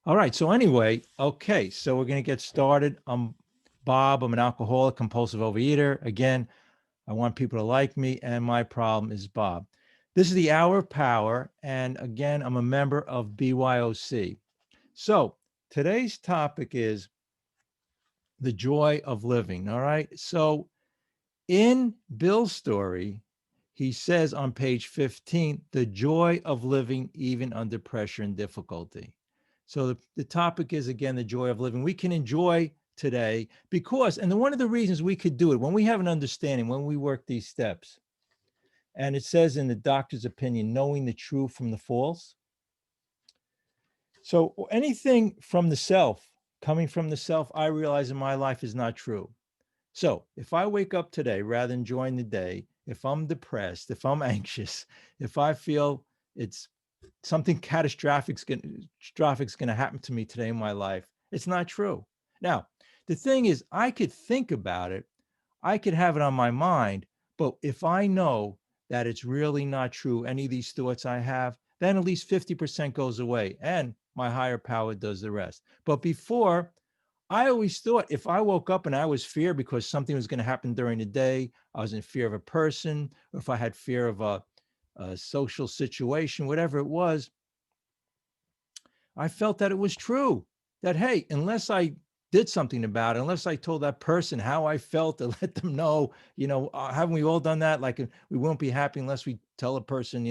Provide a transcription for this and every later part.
All right. So anyway, okay. So we're going to get started. I'm Bob. I'm an alcoholic, compulsive overeater. Again, I want people to like me, and my problem is Bob. This is the Hour of Power. And again, I'm a member of BYOC. So today's topic is the joy of living. All right. So in Bill's story, he says on page 15, the joy of living even under pressure and difficulty. So the topic is, again, the joy of living. We can enjoy today because, and one of the reasons we could do it, when we have an understanding, when we work these steps, and it says in the doctor's opinion, knowing the true from the false. So anything from the self, coming from the self, I realize in my life is not true. So if I wake up today, rather than enjoying the day, if I'm depressed, if I'm anxious, if I feel it's something catastrophic's going to happen to me today in my life, it's not true. Now, the thing is, I could think about it, I could have it on my mind, but if I know that it's really not true, any of these thoughts I have, then at least 50% goes away and my higher power does the rest. But before, I always thought if I woke up and I was fear because something was going to happen during the day, I was in fear of a person, or if I had fear of a social situation, whatever it was, I felt that it was true. That, hey, unless I did something about it, unless I told that person how I felt to let them know, haven't we all done that? Like we won't be happy unless we tell a person,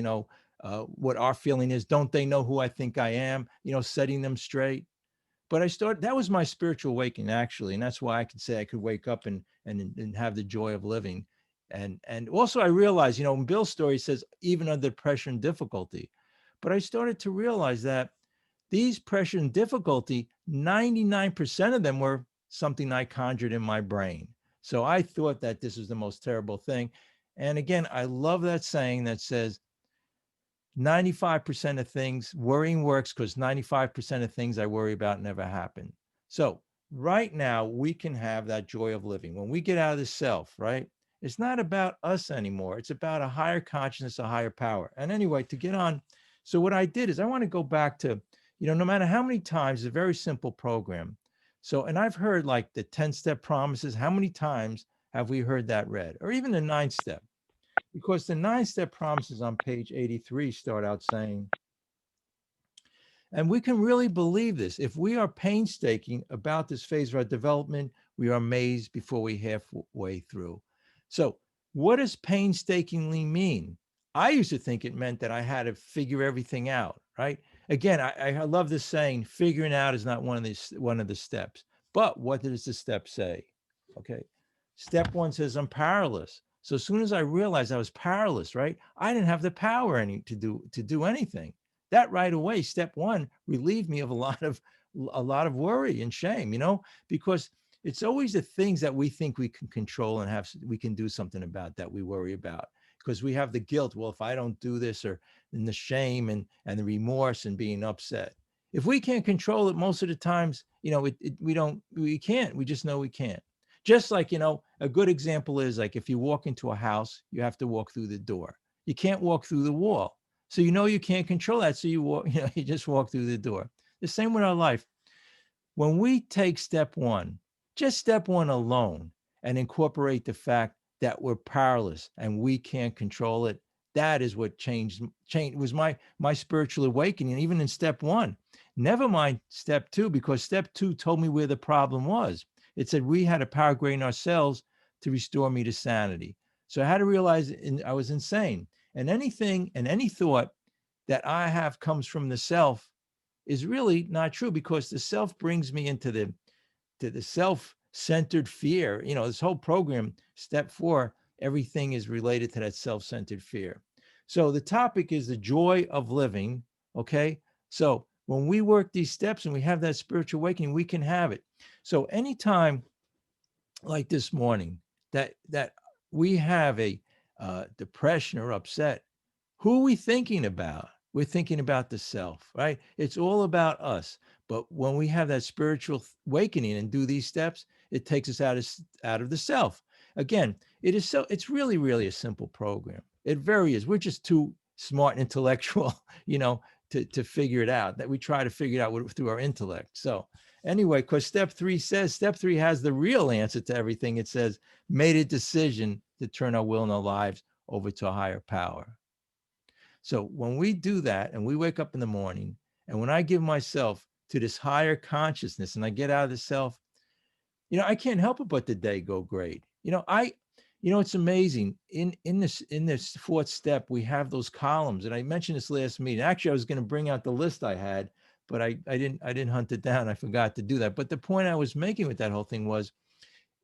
what our feeling is. Don't they know who I think I am? Setting them straight. But that was my spiritual awakening, actually. And that's why I could say I could wake up and have the joy of living. And also I realized, in Bill's story, he says, even under pressure and difficulty. But I started to realize that these pressure and difficulty, 99% of them were something I conjured in my brain. So I thought that this was the most terrible thing. And again, I love that saying that says, 95% of things, worrying works because 95% of things I worry about never happen. So right now we can have that joy of living. When we get out of the self, right? It's not about us anymore. It's about a higher consciousness, a higher power. And anyway, to get on, so what I did is I want to go back to, no matter how many times, it's a very simple program. So, and I've heard like the 10-step promises. How many times have we heard that read? Or even the 9-step? Because the 9-step promises on page 83 start out saying, and we can really believe this, if we are painstaking about this phase of our development, we are amazed before we halfway through. So what does painstakingly mean? I used to think it meant that I had to figure everything out, right? Again, I love this saying, figuring out is not one of the steps. But what does the step say? Okay. Step 1 says I'm powerless. So as soon as I realized I was powerless, right? I didn't have the power to do anything. That right away, step 1 relieved me of a lot of worry and shame, because it's always the things that we think we can control and we can do something about that we worry about, because we have the guilt. Well, if I don't do this, or in the shame and the remorse and being upset. If we can't control it, most of the times, we can't. We just know we can't. Just like, a good example is like if you walk into a house, you have to walk through the door. You can't walk through the wall. So you can't control that. So you walk, you just walk through the door. The same with our life. When we take step 1, just step 1 alone, and incorporate the fact that we're powerless and we can't control it, that is what changed was my spiritual awakening, even in step 1. Never mind step 2, because step 2 told me where the problem was. It said we had a power greater in ourselves to restore me to sanity. So I had to realize I was insane. And anything and any thought that I have comes from the self is really not true, because the self brings me into the self-centered fear. This whole program, step 4, everything is related to that self-centered fear. So the topic is the joy of living. Okay. So when we work these steps and we have that spiritual awakening, we can have it. So anytime like this morning that we have a depression or upset, who are we thinking about? We're thinking about the self, right? It's all about us. But when we have that spiritual awakening and do these steps, it takes us out of the self. Again, it's really, really a simple program. It very is. We're just too smart and intellectual, to figure it out, that we try to figure it out through our intellect. So anyway, because step three has the real answer to everything. It says, made a decision to turn our will and our lives over to a higher power. So when we do that and we wake up in the morning, and when I give myself to this higher consciousness and I get out of the self, I can't help it but the day go great. It's amazing. In this fourth step, we have those columns, and I mentioned this last meeting. Actually, I was going to bring out the list I had, but I didn't hunt it down. I forgot to do that. But the point I was making with that whole thing was,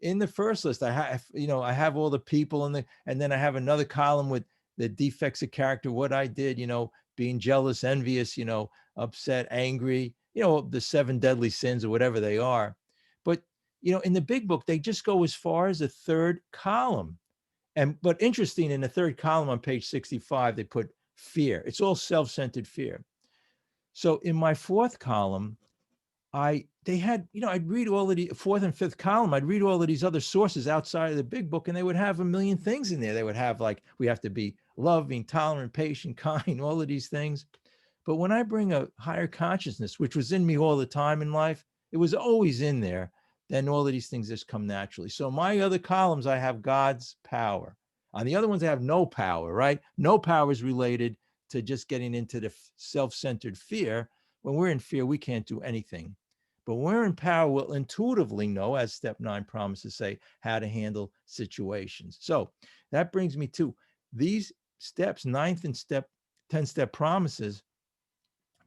in the first list, I have all the people and then I have another column with the defects of character, what I did, being jealous, envious, upset, angry, the 7 deadly sins or whatever they are. But, in the big book, they just go as far as the third column. But interesting, in the third column on page 65, they put fear. It's all self-centered fear. So in my fourth column, I'd read all of the fourth and fifth column. I'd read all of these other sources outside of the big book, and they would have a million things in there. They would have, like, we have to be loving, tolerant, patient, kind, all of these things. But when I bring a higher consciousness, which was in me all the time in life, it was always in there, then all of these things just come naturally. So my other columns, I have God's power. On the other ones, I have no power, right? No power is related to just getting into the self-centered fear. When we're in fear, we can't do anything. But when we're in power, we'll intuitively know, as step 9 promises say, how to handle situations. So that brings me to these steps, 9th and 10-step promises,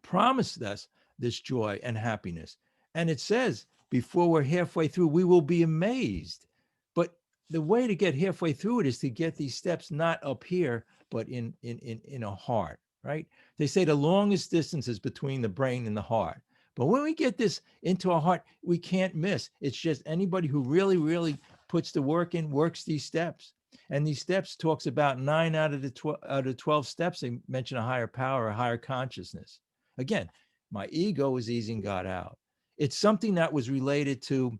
promised us this joy and happiness. And it says, before we're halfway through, we will be amazed. But the way to get halfway through it is to get these steps not up here, but in a heart, right? They say the longest distance is between the brain and the heart. But when we get this into our heart, we can't miss. It's just anybody who really, really puts the work in, works these steps. And these steps talks about 9 out of the 12 steps. They mention a higher power, a higher consciousness. Again, my ego is easing God out. It's something that was related to,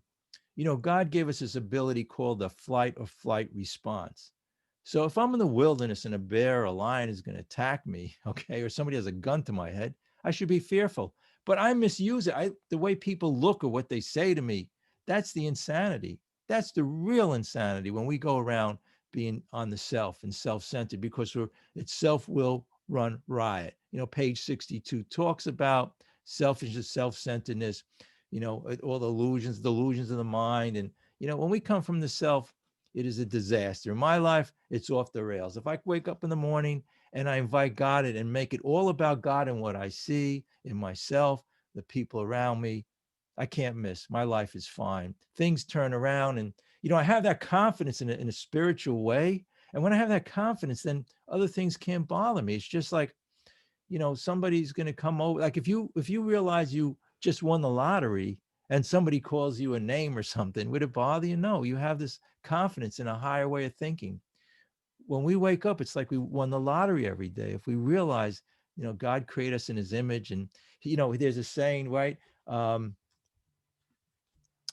God gave us this ability called the flight or flight response. So if I'm in the wilderness and a bear or a lion is going to attack me, okay, or somebody has a gun to my head, I should be fearful. But I misuse it. The way people look or what they say to me, that's the insanity. That's the real insanity when we go around being on the self and self-centered, because it's self-will run riot. Page 62 talks about selfishness, self-centeredness, all the delusions of the mind. And, when we come from the self, it is a disaster. In my life, it's off the rails. If I wake up in the morning and I invite God in and make it all about God and what I see in myself, the people around me, I can't miss. My life is fine. Things turn around, and, I have that confidence in a spiritual way. And when I have that confidence, then other things can't bother me. It's just like, somebody's going to come over. Like if you realize you just won the lottery and somebody calls you a name or something, would it bother you? No, you have this confidence in a higher way of thinking. When we wake up, it's like we won the lottery every day. If we realize, God created us in his image, and, there's a saying, right?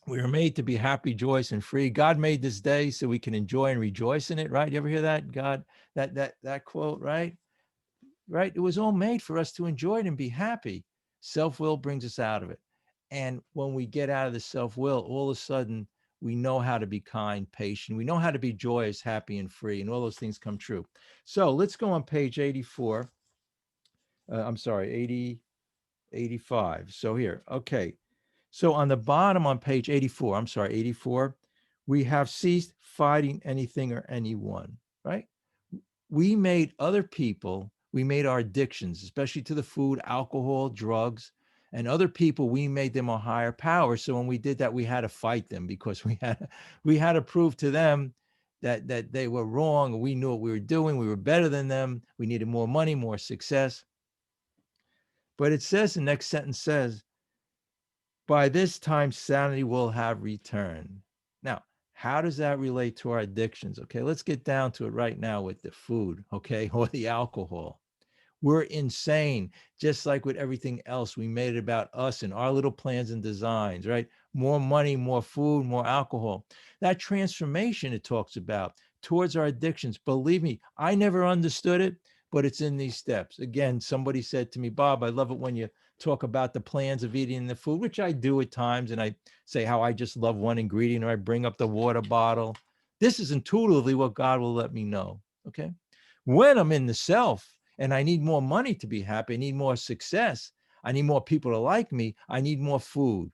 We were made to be happy, joyous, and free. God made this day so we can enjoy and rejoice in it, right? You ever hear that? God, that quote, right? Right? It was all made for us to enjoy it and be happy. Self-will brings us out of it. And when we get out of the self-will, all of a sudden, we know how to be kind, patient. We know how to be joyous, happy, and free. And all those things come true. So let's go on page 84. I'm sorry, 85. So here, okay. So on the bottom on page 84, 84, we have ceased fighting anything or anyone, right? We made other people, we made our addictions, especially to the food, alcohol, drugs, and other people, we made them a higher power. So when we did that, we had to fight them, because we had to prove to them that they were wrong. We knew what we were doing. We were better than them. We needed more money, more success. But it says, the next sentence says, by this time, sanity will have returned. Now, how does that relate to our addictions? Okay, let's get down to it right now with the food, okay, or the alcohol. We're insane, just like with everything else. We made it about us and our little plans and designs, right? More money, more food, more alcohol. That transformation it talks about towards our addictions, believe me, I never understood it, but it's in these steps. Again, somebody said to me, Bob, I love it when you talk about the plans of eating the food, which I do at times. And I say how I just love one ingredient, or I bring up the water bottle. This is intuitively what God will let me know. Okay. When I'm in the self and I need more money to be happy, I need more success, I need more people to like me, I need more food.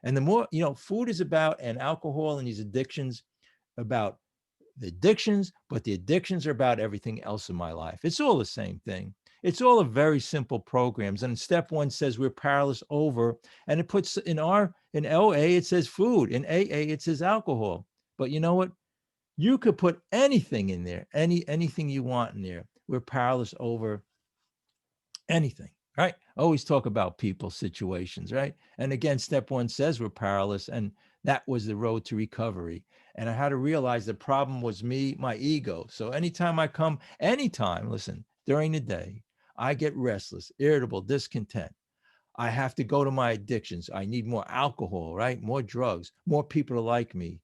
And the more, food is about, and alcohol and these addictions about the addictions, but the addictions are about everything else in my life. It's all the same thing. It's all a very simple programs. And step one says we're powerless over, and it puts in OA, it says food. In AA, it says alcohol. But you know what? You could put anything in there, anything you want in there. We're powerless over anything, right? Always talk about people, situations, right? And again, step one says we're powerless, and that was the road to recovery. And I had to realize the problem was me, my ego. So anytime, listen, during the day, I get restless, irritable, discontent. I have to go to my addictions. I need more alcohol, right? More drugs, more people to like me.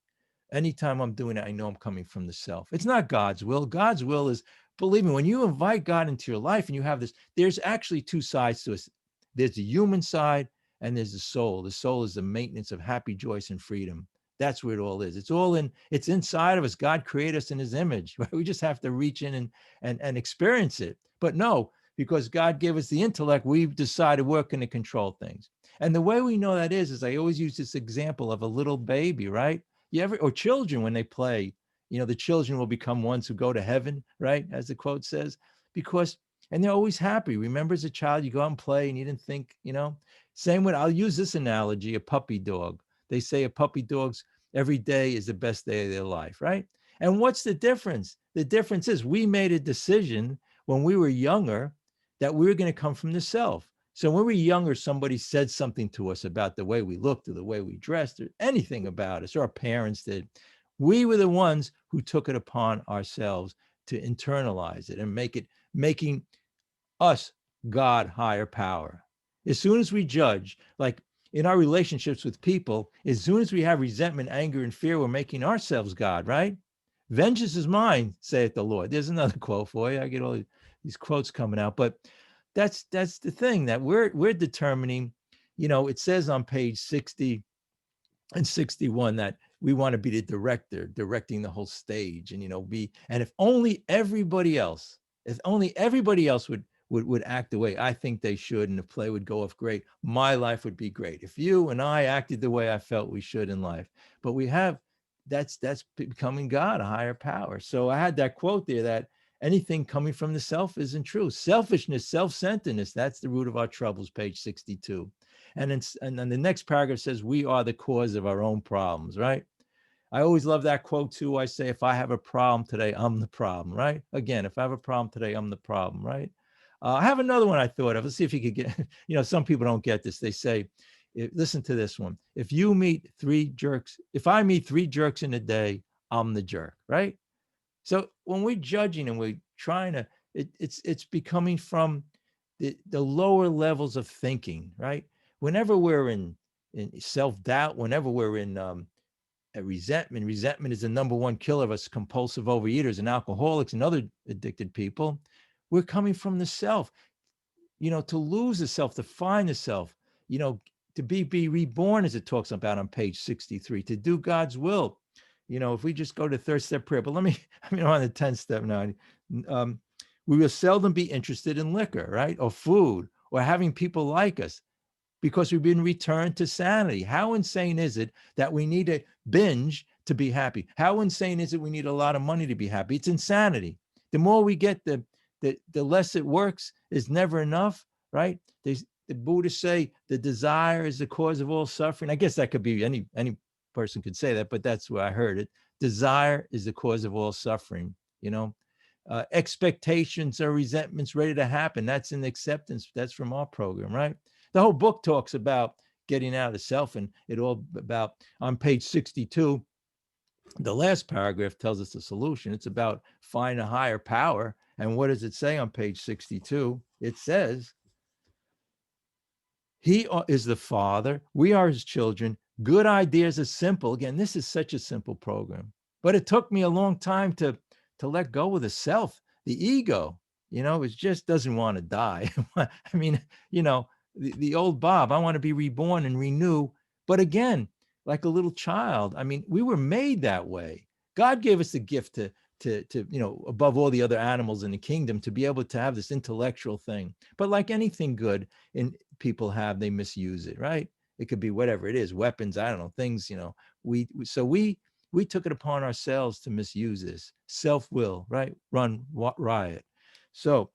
Anytime I'm doing it, I know I'm coming from the self. It's not God's will. God's will is, believe me, when you invite God into your life and you have this, there's actually two sides to it. There's the human side and there's the soul. The soul is the maintenance of happy, joyous, and freedom. That's where it all is. It's inside of us. God created us in his image. Right? We just have to reach in and experience it. But no, because God gave us the intellect, we've decided we're going to control things. And the way we know that is I always use this example of a little baby, right? Or children when they play, the children will become ones who go to heaven, right? As the quote says, because, and they're always happy. Remember as a child, you go out and play and you didn't think, same way. I'll use this analogy, a puppy dog. They say a puppy dog's every day is the best day of their life, right? And what's the difference? The difference is we made a decision when we were younger that we were going to come from the self. So when we were younger, somebody said something to us about the way we looked or the way we dressed or anything about us, or our parents did. We were the ones who took it upon ourselves to internalize it and making us God, higher power. As soon as we judge, like in our relationships with people, as soon as we have resentment, anger, and fear, we're making ourselves God, right? Vengeance is mine, saith the Lord. There's another quote for you. I get all these quotes coming out, but that's the thing that we're determining. It says on page 60 and 61 that we want to be the director, directing the whole stage, and and if only everybody else would act the way I think they should, and the play would go off great, my life would be great. If you and I acted the way I felt we should in life, but that's becoming God, a higher power. So I had that quote there that anything coming from the self isn't true. Selfishness, self-centeredness, that's the root of our troubles, page 62. And then the next paragraph says, we are the cause of our own problems, right? I always love that quote too. I say, if I have a problem today, I'm the problem, right? Again, if I have a problem today, I'm the problem, right? I have another one I thought of. Let's see if you could get, some people don't get this. They say, listen to this one. If I meet three jerks in a day, I'm the jerk, right? So when we're judging and we're trying to, it's becoming from the lower levels of thinking, right? Whenever we're in self-doubt, whenever we're in resentment is the number one killer of us compulsive overeaters and alcoholics and other addicted people. We're coming from the self, to lose the self, to find the self, to be reborn, as it talks about on page 63, to do God's will. If we just go to third step prayer, but I'm on the 10th step now. We will seldom be interested in liquor, right? Or food, or having people like us, because we've been returned to sanity. How insane is it that we need a binge to be happy? How insane is it we need a lot of money to be happy? It's insanity. The more we get, the less it works. Is never enough, right? The Buddhists say the desire is the cause of all suffering. I guess that could be any person could say that, but that's where I heard it. Desire is the cause of all suffering. Expectations or resentments ready to happen. That's an acceptance. That's from our program, right? The whole book talks about getting out of self, and it all about on page 62. The last paragraph tells us the solution. It's about finding a higher power. And what does it say on page 62? It says, he is the Father. We are his children. Good ideas are simple. Again, this is such a simple program, but it took me a long time to let go of the self, the ego. It just doesn't want to die. I mean, the old Bob, I want to be reborn and renew. But again, like a little child, I mean, we were made that way. God gave us the gift to above all the other animals in the kingdom, to be able to have this intellectual thing. But like anything good in people have, they misuse it, right? It could be whatever it is, weapons, I don't know, things, we took it upon ourselves to misuse this self-will, right? Run riot. So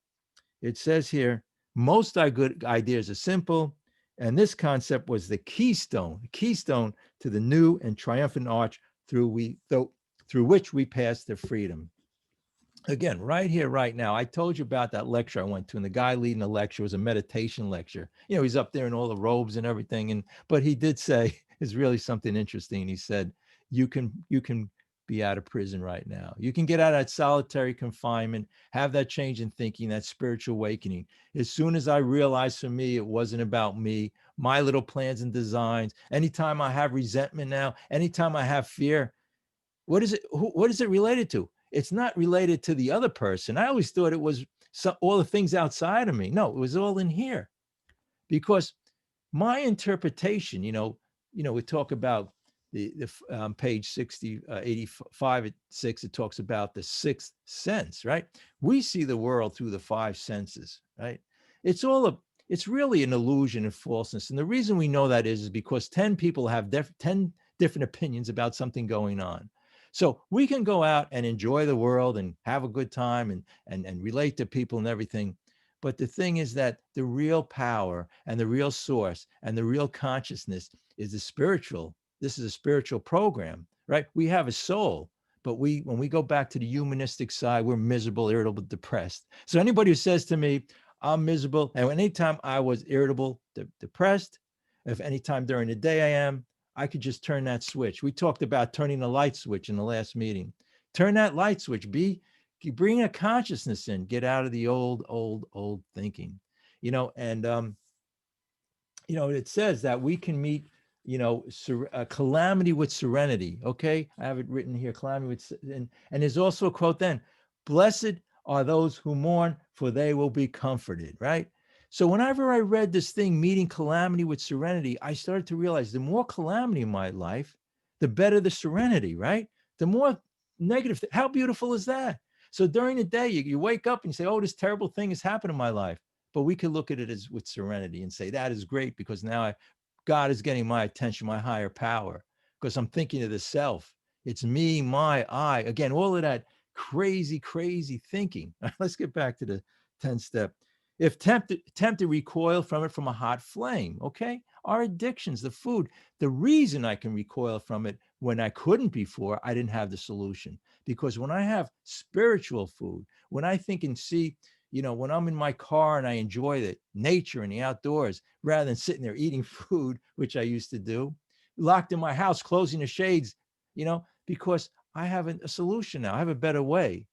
it says here, most our good ideas are simple, and this concept was the keystone to the new and triumphant arch through which we pass to freedom. Again, right here, right now, I told you about that lecture I went to, and the guy leading the lecture was a meditation lecture. He's up there in all the robes and everything, but he did say is really something interesting. He said, you can be out of prison right now. You can get out of that solitary confinement, have that change in thinking, that spiritual awakening. As soon as I realized for me, it wasn't about me, my little plans and designs. Anytime I have resentment now, anytime I have fear, what is it related to? It's not related to the other person. I always thought it was all the things outside of me. No, it was all in here, because my interpretation, we talk about the page 60, 85 at 6, it talks about the sixth sense, right? We see the world through the five senses, right? It's really an illusion and falseness. And the reason we know that is because 10 people have 10 different opinions about something going on. So we can go out and enjoy the world and have a good time and relate to people and everything. But the thing is that the real power and the real source and the real consciousness is the spiritual. This is a spiritual program, right? We have a soul, but when we go back to the humanistic side, we're miserable, irritable, depressed. So anybody who says to me, I'm miserable, and anytime I was irritable, depressed, if anytime during the day I am, I could just turn that switch. We talked about turning the light switch in the last meeting. Turn that light switch. Bring a consciousness in. Get out of the old thinking. And it says that we can meet, calamity with serenity. Okay, I have it written here. Calamity with, and there's also a quote then: "Blessed are those who mourn, for they will be comforted." Right. So whenever I read this thing, meeting calamity with serenity, I started to realize the more calamity in my life, the better the serenity. Right. The more negative. How beautiful is that? So during the day, you wake up and you say, "Oh, this terrible thing has happened in my life." But we could look at it as with serenity and say that is great, because now God is getting my attention, my higher power, because I'm thinking of the self. It's me, my, I. Again, all of that crazy thinking. Let's get back to the 10 step. If tempted, recoil from it from a hot flame. Okay. Our addictions, the food, the reason I can recoil from it when I couldn't before, I didn't have the solution. Because when I have spiritual food, when I think and see, when I'm in my car and I enjoy the nature and the outdoors, rather than sitting there eating food, which I used to do, locked in my house, closing the shades, because I have a solution now. I have a better way.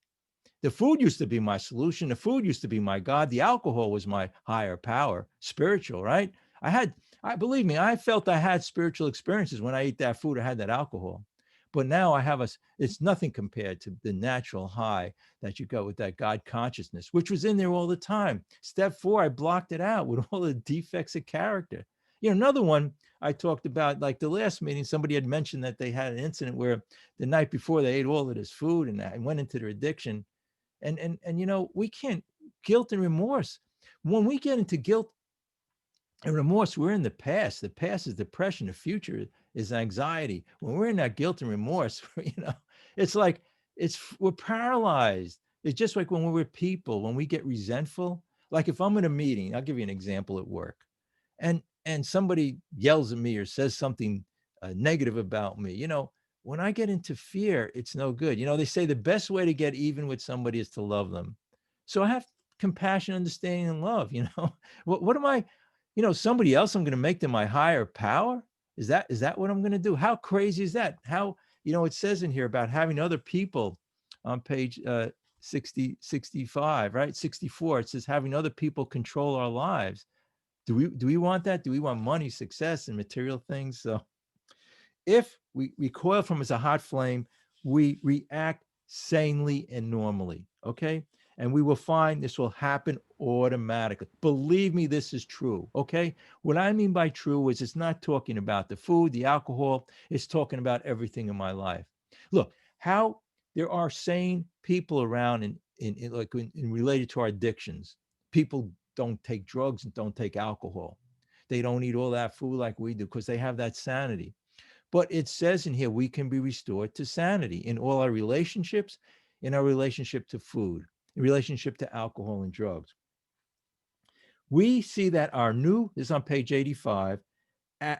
The food used to be my solution. The food used to be my God. The alcohol was my higher power, spiritual, right? I believe me, I felt I had spiritual experiences when I ate that food, I had that alcohol. But now it's nothing compared to the natural high that you got with that God consciousness, which was in there all the time. Step 4, I blocked it out with all the defects of character. Another one I talked about, like the last meeting, somebody had mentioned that they had an incident where the night before they ate all of this food and went into their addiction. And we can't, guilt and remorse, when we get into guilt and remorse, we're in the past. The past is depression. The future is anxiety. When we're in that guilt and remorse, it's like we're paralyzed. It's just like when we're with people, when we get resentful. Like if I'm in a meeting, I'll give you an example at work, and somebody yells at me or says something negative about me. When I get into fear, it's no good. They say the best way to get even with somebody is to love them. So I have compassion, understanding, and love. What am I? Somebody else, I'm going to make them my higher power. Is that what I'm going to do? How crazy is that? How, it says in here about having other people on page 65, right? 64. It says having other people control our lives. Do we want that? Do we want money, success, and material things? So if we recoil from as a hot flame, we react sanely and normally. Okay. And we will find this will happen automatically. Believe me, this is true. Okay. What I mean by true is it's not talking about the food, the alcohol, it's talking about everything in my life. Look, how there are sane people around in related to our addictions. People don't take drugs and don't take alcohol. They don't eat all that food like we do because they have that sanity. But it says in here we can be restored to sanity in all our relationships, in our relationship to food, in relationship to alcohol and drugs. We see that our new, this is on page 85, a-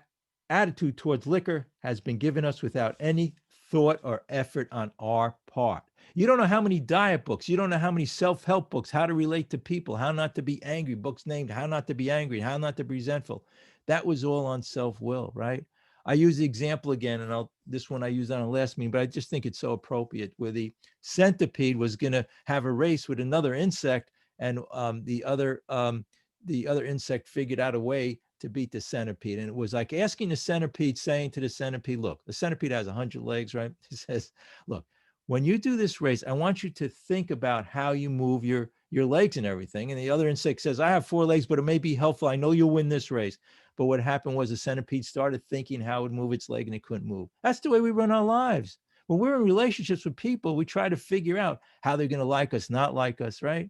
attitude towards liquor has been given us without any thought or effort on our part. You don't know how many diet books, you don't know how many self-help books, how to relate to people, how not to be angry, books named How Not to Be Angry, How Not to Be Resentful. That was all on self-will, right? I use the example again, and this one I used on the last meeting, but I just think it's so appropriate, where the centipede was going to have a race with another insect, and the other insect figured out a way to beat the centipede. And it was like asking the centipede, saying to the centipede, look, the centipede has 100 legs, right? He says, look, when you do this race, I want you to think about how you move your legs and everything. And the other insect says, I have 4 legs, but it may be helpful. I know you'll win this race. But what happened was the centipede started thinking how it would move its leg and it couldn't move. That's the way we run our lives. When we're in relationships with people, we try to figure out how they're going to like us, not like us, right?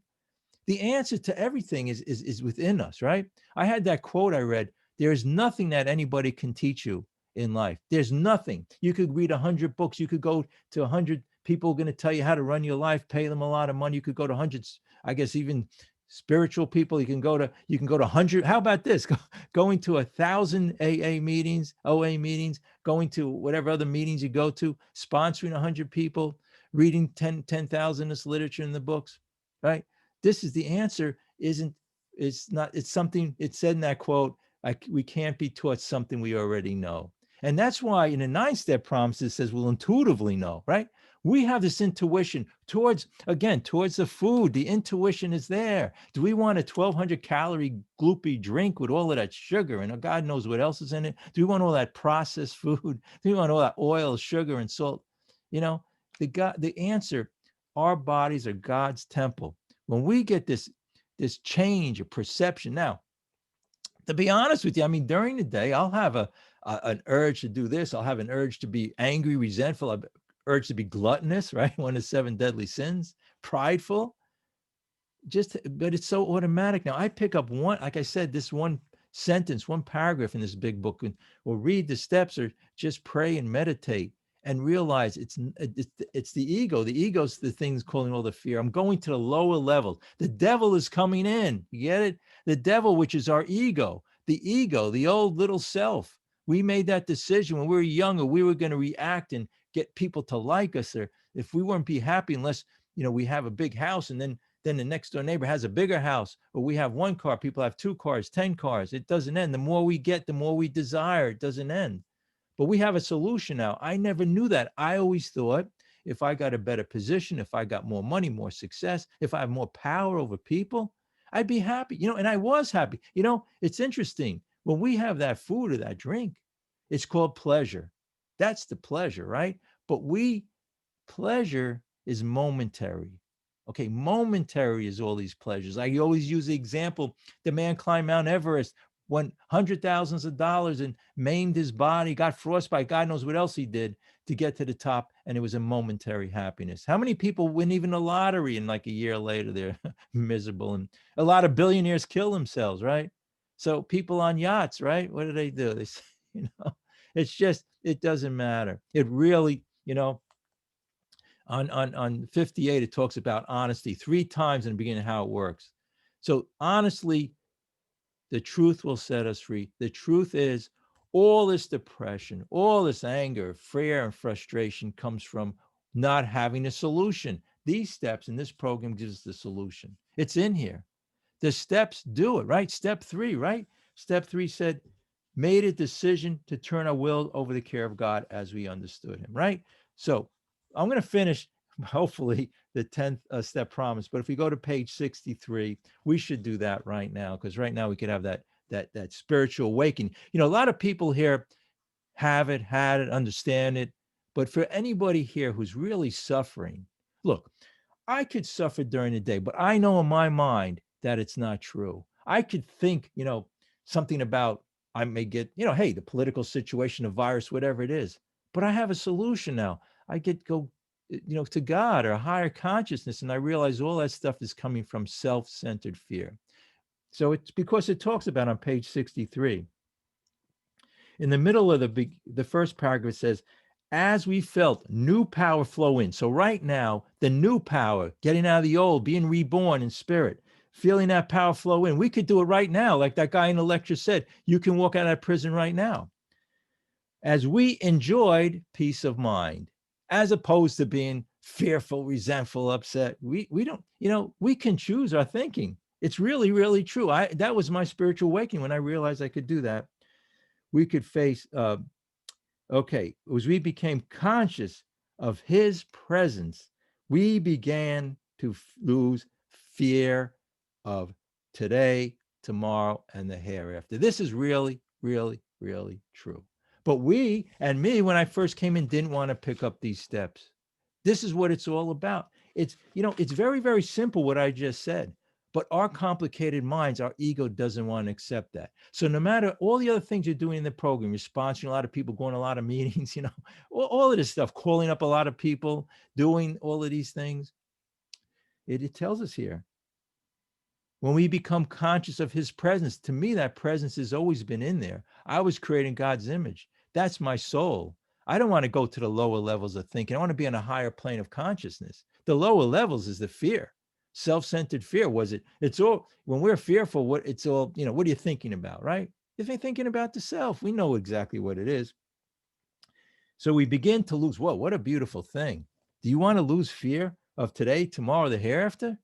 The answer to everything is within us, right? I had that quote I read. There is nothing that anybody can teach you in life. There's nothing. You could read 100 books. You could go to 100 people going to tell you how to run your life, pay them a lot of money. You could go to hundreds, I guess, even spiritual people. You can go to 100. How about this? Going to 1,000 AA meetings, OA meetings, going to whatever other meetings you go to, sponsoring 100 people, reading 10,000 this literature in the books, right? This is the answer. It's not, it's something, it said in that quote, we can't be taught something we already know. And that's why in the 9-step promise, it says we'll intuitively know, right? We have this intuition towards the food. The intuition is there. Do we want a 1,200 calorie gloopy drink with all of that sugar and God knows what else is in it? Do we want all that processed food? Do we want all that oil, sugar, and salt? You know, the answer, our bodies are God's temple. When we get this change of perception. Now, to be honest with you, I mean, during the day, I'll have an urge to do this. I'll have an urge to be angry, resentful, I've urge to be gluttonous, right? One of the 7 deadly sins, prideful. But it's so automatic now. I pick up one, like I said, this one sentence, one paragraph in this big book, and we'll read the steps or just pray and meditate and realize it's the ego. The ego's the thing's calling all the fear. I'm going to the lower level. The devil is coming in. You get it? The devil, which is our ego, the old little self. We made that decision when we were younger. We were going to react and get people to like us, or if we weren't be happy unless we have a big house, and then the next door neighbor has a bigger house, or we have 1 car, people have 2 cars, 10 cars. It doesn't end. The more we get, the more we desire. It doesn't end. But we have a solution now. I never knew that. I always thought if I got a better position, if I got more money, more success, if I have more power over people, I'd be happy. And I was happy. It's interesting. When we have that food or that drink, it's called pleasure. That's the pleasure, right? But pleasure is momentary. Okay, momentary is all these pleasures. I always use the example, the man climbed Mount Everest, won hundred thousands of dollars and maimed his body, got frostbite, God knows what else he did to get to the top, and it was a momentary happiness. How many people win even the lottery and like a year later they're miserable? And a lot of billionaires kill themselves, right? So people on yachts, right? What do? They say, it's just, it doesn't matter. It really, on 58, it talks about honesty 3 times in the beginning, how it works. So honestly, the truth will set us free. The truth is, all this depression, all this anger, fear, and frustration comes from not having a solution. These steps in this program gives us the solution. It's in here. The steps do it, right? Step 3, right? Step 3 said, made a decision to turn our will over the care of God as we understood him, right? So I'm going to finish, hopefully, the 10th step promise. But if we go to page 63, we should do that right now, because right now we could have that spiritual awakening. A lot of people here have it, had it, understand it. But for anybody here who's really suffering, look, I could suffer during the day, but I know in my mind that it's not true. I could think, something about I may get, hey, the political situation, the virus, whatever it is, but I have a solution now. I get go, to God or a higher consciousness, and I realize all that stuff is coming from self-centered fear. So it's because it talks about on page 63. In the middle of the first paragraph, it says, as we felt new power flow in. So right now, the new power, getting out of the old, being reborn in spirit, feeling that power flow in. We could do it right now. Like that guy in the lecture said, you can walk out of that prison right now. As we enjoyed peace of mind, as opposed to being fearful, resentful, upset. We don't, we can choose our thinking. It's really, really true. That was my spiritual awakening when I realized I could do that. We could face okay, as we became conscious of his presence, we began to lose fear of today, tomorrow, and the hereafter. This is really, really, really true. But we and me, when I first came in, didn't want to pick up these steps. This is what it's all about. It's very, very simple what I just said. But our complicated minds, our ego doesn't want to accept that. So no matter all the other things you're doing in the program, you're sponsoring a lot of people, going to a lot of meetings, all of this stuff, calling up a lot of people, doing all of these things. It tells us here, when we become conscious of his presence, to me, that presence has always been in there. I was creating God's image. That's my soul. I don't want to go to the lower levels of thinking. I want to be on a higher plane of consciousness. The lower levels is the fear, self-centered fear. It's all, when we're fearful, what are you thinking about, right? If you're thinking about the self, we know exactly what it is. So we begin to lose, whoa, what a beautiful thing. Do you want to lose fear of today, tomorrow, the hereafter?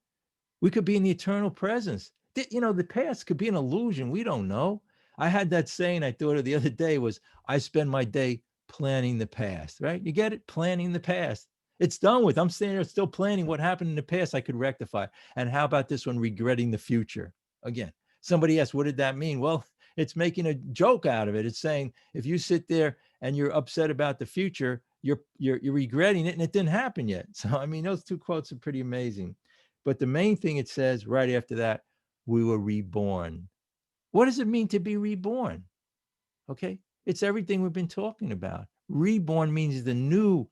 We could be in the eternal presence. The past could be an illusion. We don't know. I had that saying, I thought of the other day, was I spend my day planning the past, right? You get it? Planning the past. It's done with. I'm standing there still planning what happened in the past I could rectify. And how about this one, regretting the future? Again, somebody asked, what did that mean? Well, it's making a joke out of it. It's saying, if you sit there and you're upset about the future, you're regretting it, and it didn't happen yet. So, I mean, those two quotes are pretty amazing. But the main thing it says right after that, we were reborn. What does it mean to be reborn? Okay. It's everything we've been talking about. Reborn means the new,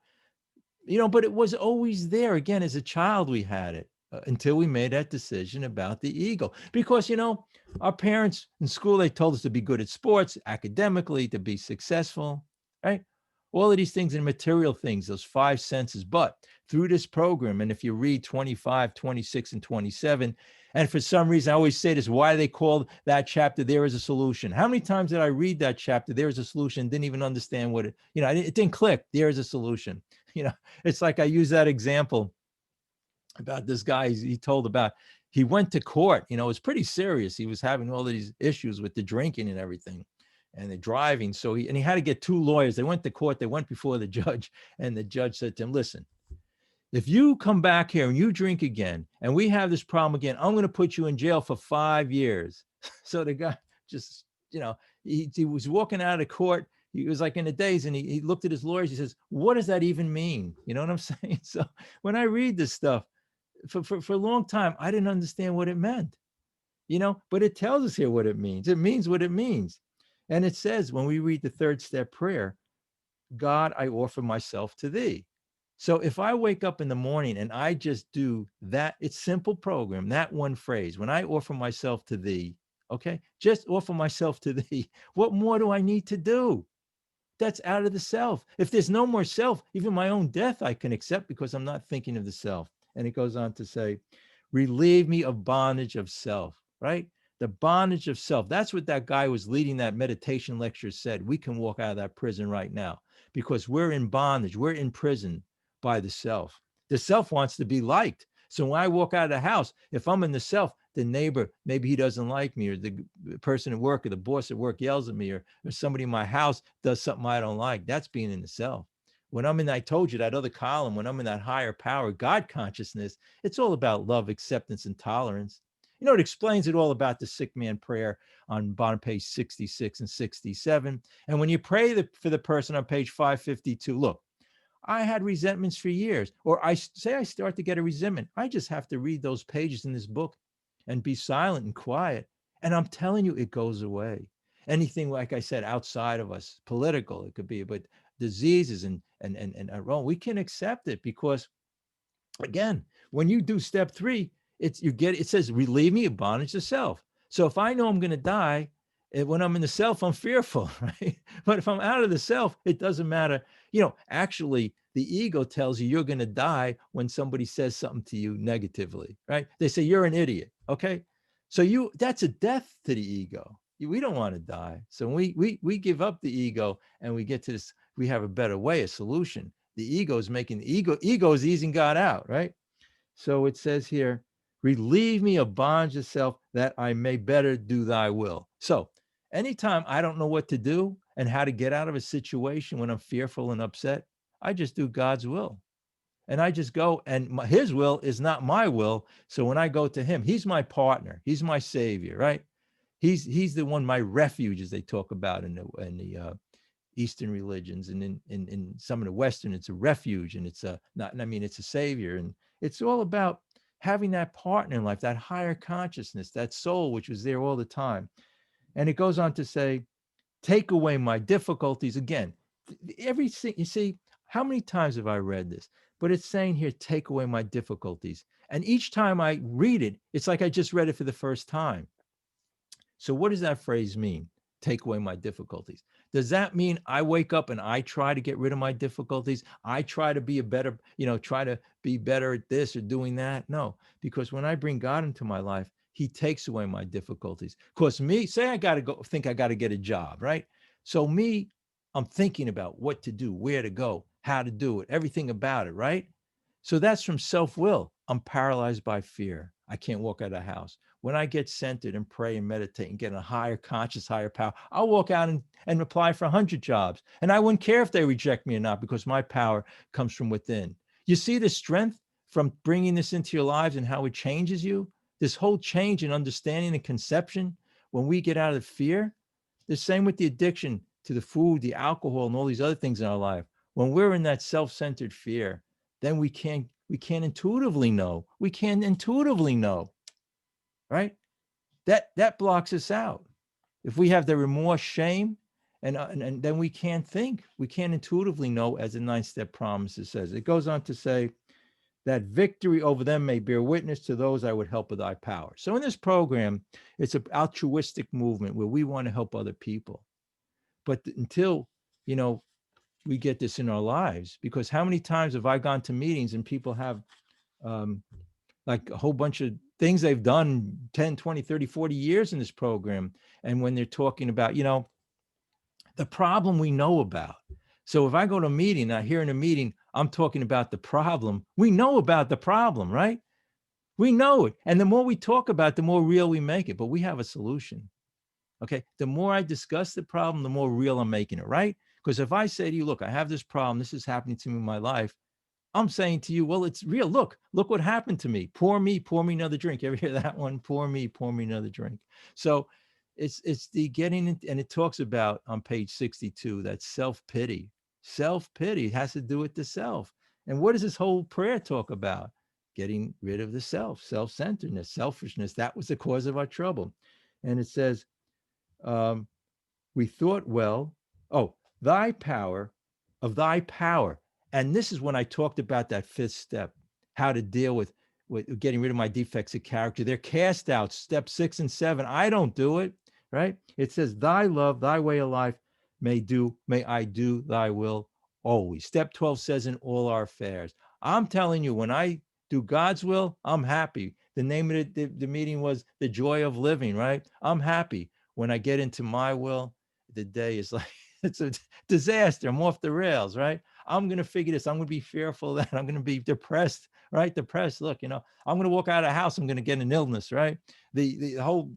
but it was always there. Again, as a child, we had it until we made that decision about the ego. Because, our parents in school, they told us to be good at sports, academically, to be successful, right? All of these things and material things, those five senses. But through this program, and if you read 25, 26, and 27, and for some reason, I always say this, why they call that chapter, There Is a Solution. How many times did I read that chapter, There Is a Solution, didn't even understand what it didn't click. There is a solution. It's like I use that example about this guy he told about. He went to court, it was pretty serious. He was having all these issues with the drinking and everything and the driving. So he had to get two lawyers. They went to court, they went before the judge, and the judge said to him, listen, if you come back here and you drink again and we have this problem again, I'm going to put you in jail for 5 years. So the guy just, he was walking out of court. He was like in a daze, and he looked at his lawyers. He says, what does that even mean? You know what I'm saying? So when I read this stuff, for a long time, I didn't understand what it meant, but it tells us here what it means. It means what it means. And it says, when we read the third step prayer, God, I offer myself to thee. So if I wake up in the morning and I just do that, it's simple program, that one phrase, when I offer myself to thee, okay, just offer myself to thee. What more do I need to do? That's out of the self. If there's no more self, even my own death I can accept because I'm not thinking of the self. And it goes on to say, relieve me of bondage of self, right? The bondage of self. That's what that guy was leading that meditation lecture said. We can walk out of that prison right now because we're in bondage. We're in prison by the self. The self wants to be liked. So when I walk out of the house, if I'm in the self, the neighbor, maybe he doesn't like me, or the person at work or the boss at work yells at me, or somebody in my house does something I don't like. That's being in the self. When I'm in, I told you that other column, when I'm in that higher power, God consciousness, it's all about love, acceptance, and tolerance. It explains it all about the sick man prayer on bottom page 66 and 67. And when you pray for the person on page 552, look, I had resentments for years. Or I say I start to get a resentment. I just have to read those pages in this book and be silent and quiet. And I'm telling you, it goes away. Anything, like I said, outside of us, political, it could be, but diseases and wrong, we can accept it because, again, when you do step three, it says relieve me of bondage to self. So if I know I'm going to die, when I'm in the self, I'm fearful, right? But if I'm out of the self, it doesn't matter. Actually, the ego tells you you're going to die when somebody says something to you negatively, right? They say you're an idiot. Okay. So that's a death to the ego. We don't want to die. So we give up the ego and we get to this, we have a better way, a solution. The ego is making the ego is easing God out, right? So it says here, relieve me of bondage of self that I may better do thy will. So anytime I don't know what to do and how to get out of a situation when I'm fearful and upset, I just do God's will. And I just go, and his will is not my will. So when I go to him, he's my partner. He's my savior, right? He's the one, my refuge, as they talk about in the Eastern religions, and in some of the Western, it's a refuge, and it's a not. I mean, it's a savior, and it's all about having that partner in life, that higher consciousness, that soul which was there all the time. And it goes on to say, take away my difficulties. Again, everything, you see, how many times have I read this? But it's saying here, take away my difficulties. And each time I read it, it's like I just read it for the first time. So what does that phrase mean? Take away my difficulties. Does that mean I wake up and I try to get rid of my difficulties? I try to be a better, try to be better at this or doing that? No, because when I bring God into my life, he takes away my difficulties. Of course, me, say I got to go, think I got to get a job, right? So me, I'm thinking about what to do, where to go, how to do it, everything about it, right? So that's from self-will. I'm paralyzed by fear. I can't walk out of the house. When I get centered and pray and meditate and get a higher conscious, higher power, I'll walk out and apply for 100 jobs. And I wouldn't care if they reject me or not, because my power comes from within. You see the strength from bringing this into your lives and how it changes you? This whole change in understanding and conception when we get out of fear. The same with the addiction to the food, the alcohol, and all these other things in our life. When we're in that self-centered fear, then we can't intuitively know. We can't intuitively know, right? That blocks us out. If we have the remorse, shame, and then we can't think. We can't intuitively know, as the 9-step promises says. It goes on to say that victory over them may bear witness to those I would help with thy power. So in this program, it's an altruistic movement where we want to help other people. But until, you know, we get this in our lives, because how many times have I gone to meetings and people have um, like a whole bunch of things they've done 10, 20, 30, 40 years in this program. And when they're talking about, the problem we know about. So if I go to a meeting, I hear in a meeting, I'm talking about the problem. We know about the problem, right? We know it. And the more we talk about it, the more real we make it. But we have a solution. Okay. The more I discuss the problem, the more real I'm making it, right? Because if I say to you, look, I have this problem, this is happening to me in my life, I'm saying to you, well, it's real. Look what happened to me. Pour me another drink. Ever hear that one? Pour me another drink. So it's the getting in, and it talks about on page 62 that self-pity. Self-pity has to do with the self. And what does this whole prayer talk about? Getting rid of the self, self-centeredness, selfishness. That was the cause of our trouble. And it says, um, we thought, well, oh, thy power, of thy power. And this is when I talked about that fifth step, how to deal with getting rid of my defects of character. They're cast out, step 6 and 7. I don't do it, right? It says, thy love, thy way of life may I do thy will always. Step 12 says, in all our affairs. I'm telling you, when I do God's will, I'm happy. The name of the meeting was The Joy of Living, right? I'm happy. When I get into my will, the day is like, it's a disaster. I'm off the rails, right? I'm going to figure this. I'm going to be fearful that I'm going to be depressed, right? Depressed. Look, I'm going to walk out of the house. I'm going to get an illness, right? The whole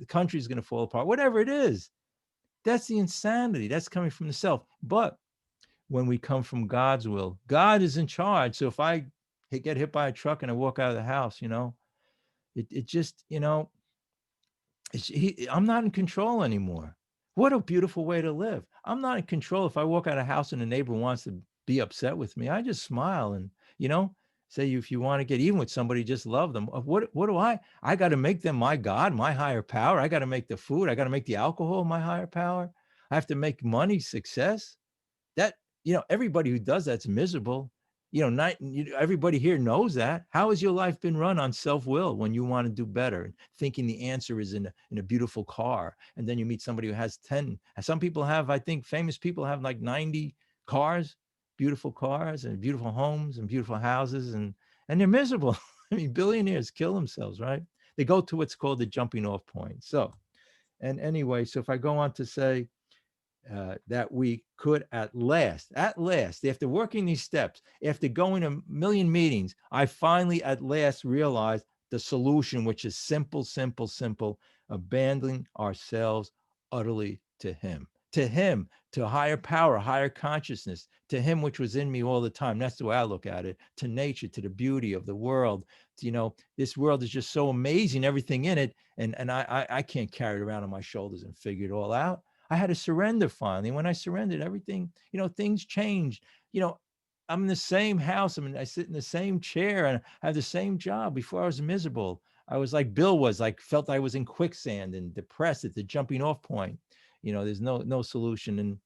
country is going to fall apart, whatever it is. That's the insanity. That's coming from the self. But when we come from God's will, God is in charge. So if I get hit by a truck and I walk out of the house, it just, I'm not in control anymore. What a beautiful way to live. I'm not in control if I walk out of the house and the neighbor wants to be upset with me. I just smile and, you know, say if you want to get even with somebody, just love them. What do I got to make them my God, my higher power. I got to make the food. I got to make the alcohol my higher power. I have to make money, success. That, everybody who does that's miserable. Not everybody here knows that. How has your life been run on self-will when you want to do better and thinking the answer is in a beautiful car, and then you meet somebody who has 10. Some people have, I think famous people have like 90 cars, beautiful cars and beautiful homes and beautiful houses, and they're miserable. I mean, billionaires kill themselves, right? They go to what's called the jumping off point. So, and anyway, so if I go on to say, that we could at last, after working these steps, after going a million meetings, I finally at last realized the solution, which is simple, simple, simple: abandoning ourselves utterly to Him, to higher power, higher consciousness, to Him, which was in me all the time. That's the way I look at it. To nature, to the beauty of the world. This world is just so amazing, everything in it, and I can't carry it around on my shoulders and figure it all out. I had to surrender finally. When I surrendered, everything, things changed. You know, I'm in the same house. I sit in the same chair and I have the same job. Before I was miserable. I was like Bill was, like felt I was in quicksand and depressed at the jumping off point. There's no solution. And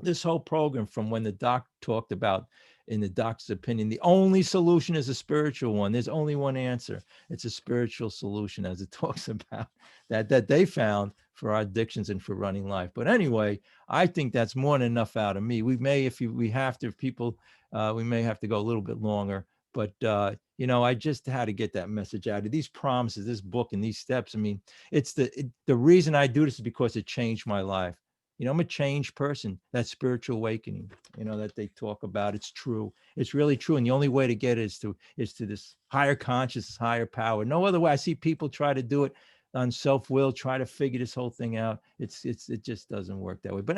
this whole program, from when the doc talked about, in the doc's opinion, the only solution is a spiritual one. There's only one answer. It's a spiritual solution, as it talks about, that they found for our addictions and for running life. But anyway, I think that's more than enough out of me. We may, we have to, if people, we may have to go a little bit longer. But I just had to get that message out of these promises, this book, and these steps. I mean, it's the reason I do this is because it changed my life. I'm a changed person. That spiritual awakening, that they talk about, it's true. It's really true. And the only way to get it is to this higher consciousness, higher power. No other way. I see people try to do it on self-will, try to figure this whole thing out. It just doesn't work that way. But